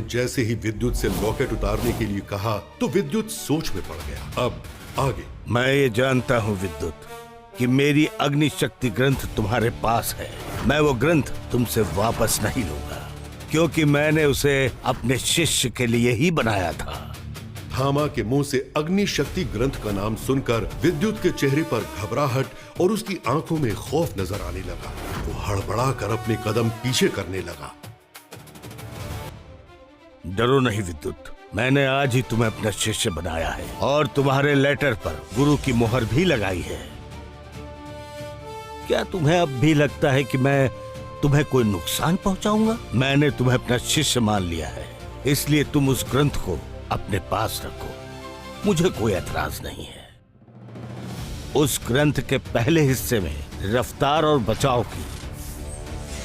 जैसे ही विद्युत से लॉकेट उतारने के लिए कहा तो विद्युत सोच में पड़ गया। अब आगे। मैं ये जानता हूँ विद्युत कि मेरी अग्नि शक्ति ग्रंथ तुम्हारे पास है। मैं वो ग्रंथ तुमसे वापस नहीं लूंगा, क्योंकि मैंने उसे अपने शिष्य के लिए ही बनाया था। थामा के मुंह से अग्नि शक्ति ग्रंथ का नाम सुनकर विद्युत के चेहरे पर घबराहट और उसकी आंखों में खौफ नजर आने लगा। वो हड़बड़ा कर अपने कदम पीछे करने लगा। डरो नहीं विद्युत, मैंने आज ही तुम्हें अपना शिष्य बनाया है और तुम्हारे लेटर पर गुरु की मोहर भी लगाई है। क्या तुम्हें अब भी लगता है कि मैं तुम्हें कोई नुकसान पहुंचाऊंगा? मैंने तुम्हें अपना शिष्य मान लिया है, इसलिए तुम उस ग्रंथ को अपने पास रखो। मुझे कोई एतराज नहीं है। उस ग्रंथ के पहले हिस्से में रफ्तार और बचाव की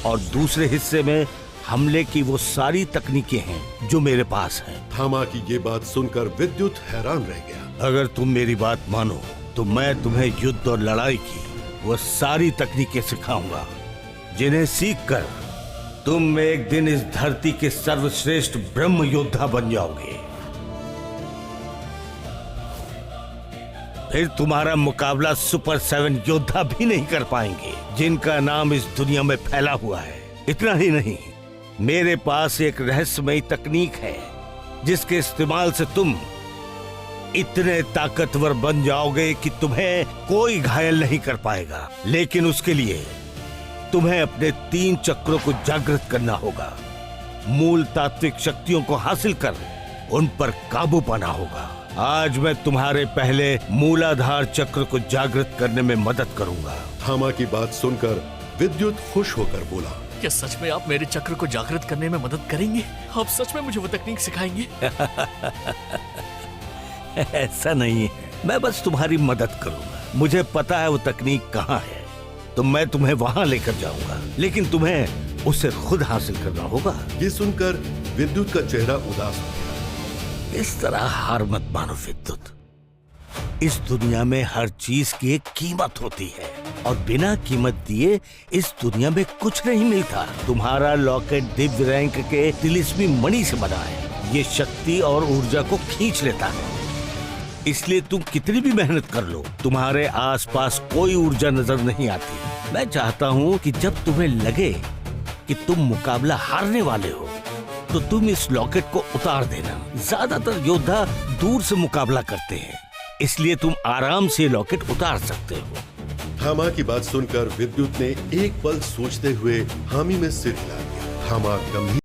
और दूसरे हिस्से में हमले की वो सारी तकनीकें हैं जो मेरे पास हैं। थामा की ये बात सुनकर विद्युत हैरान रह गया। अगर तुम मेरी बात मानो तो मैं तुम्हें युद्ध और लड़ाई की वो सारी तकनीकें सिखाऊंगा जिन्हें सीखकर तुम एक दिन इस धरती के सर्वश्रेष्ठ ब्रह्म योद्धा बन जाओगे। फिर तुम्हारा मुकाबला सुपर 7 योद्धा भी नहीं कर पाएंगे जिनका नाम इस दुनिया में फैला हुआ है। इतना ही नहीं, मेरे पास एक रहस्यमयी तकनीक है जिसके इस्तेमाल से तुम इतने ताकतवर बन जाओगे कि तुम्हें कोई घायल नहीं कर पाएगा। लेकिन उसके लिए तुम्हें अपने 3 चक्रों को जागृत करना होगा। मूल तात्विक शक्तियों को हासिल कर उन पर काबू पाना होगा। आज मैं तुम्हारे पहले मूलाधार चक्र को जागृत करने में मदद करूंगा। थामा की बात सुनकर विद्युत खुश होकर बोला, क्या सच में आप मेरे चक्र को जागृत करने में मदद करेंगे? आप सच में मुझे वो तकनीक सिखाएंगे? ऐसा नहीं है, मैं बस तुम्हारी मदद करूंगा। मुझे पता है वो तकनीक कहाँ है, तो मैं तुम्हें वहां लेकर जाऊंगा, लेकिन तुम्हें उसे खुद हासिल करना होगा। ये सुनकर विद्युत का चेहरा उदास हो गया। इस तरह हार मत मानो विद्युत। इस दुनिया में हर चीज की एक कीमत होती है और बिना कीमत दिए इस दुनिया में कुछ नहीं मिलता। तुम्हारा लॉकेट दिव्य रैंक के तिलिस्मी मणि से बना है। ये शक्ति और ऊर्जा को खींच लेता है, इसलिए तुम कितनी भी मेहनत कर लो तुम्हारे आसपास कोई ऊर्जा नजर नहीं आती। मैं चाहता हूँ कि जब तुम्हें लगे कि तुम मुकाबला हारने वाले हो तो तुम इस लॉकेट को उतार देना। ज्यादातर योद्धा दूर से मुकाबला करते हैं, इसलिए तुम आराम से लॉकेट उतार सकते हो। थामा की बात सुनकर विद्युत ने एक पल सोचते हुए हामी में सिर हिला दिया। थामा गंभीर